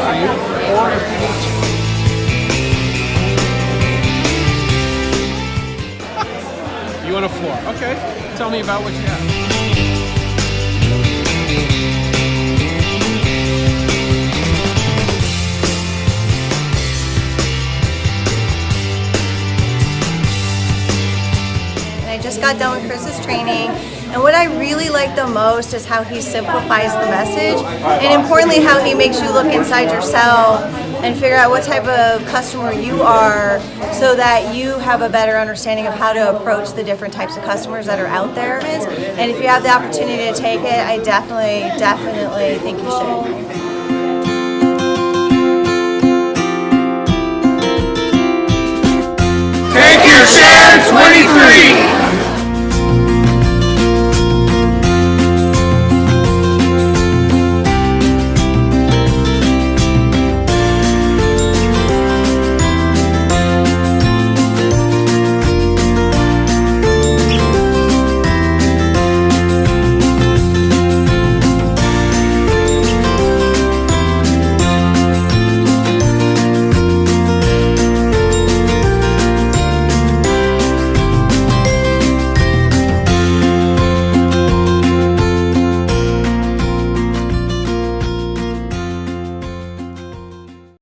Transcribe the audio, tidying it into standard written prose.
for you, or if you need to. You on a floor. Okay. Tell me about what you have. I just got done with Chris's training, and what I really like the most is how he simplifies the message, and importantly how he makes you look inside yourself and figure out what type of customer you are so that you have a better understanding of how to approach the different types of customers that are out there. And if you have the opportunity to take it, I definitely think you should.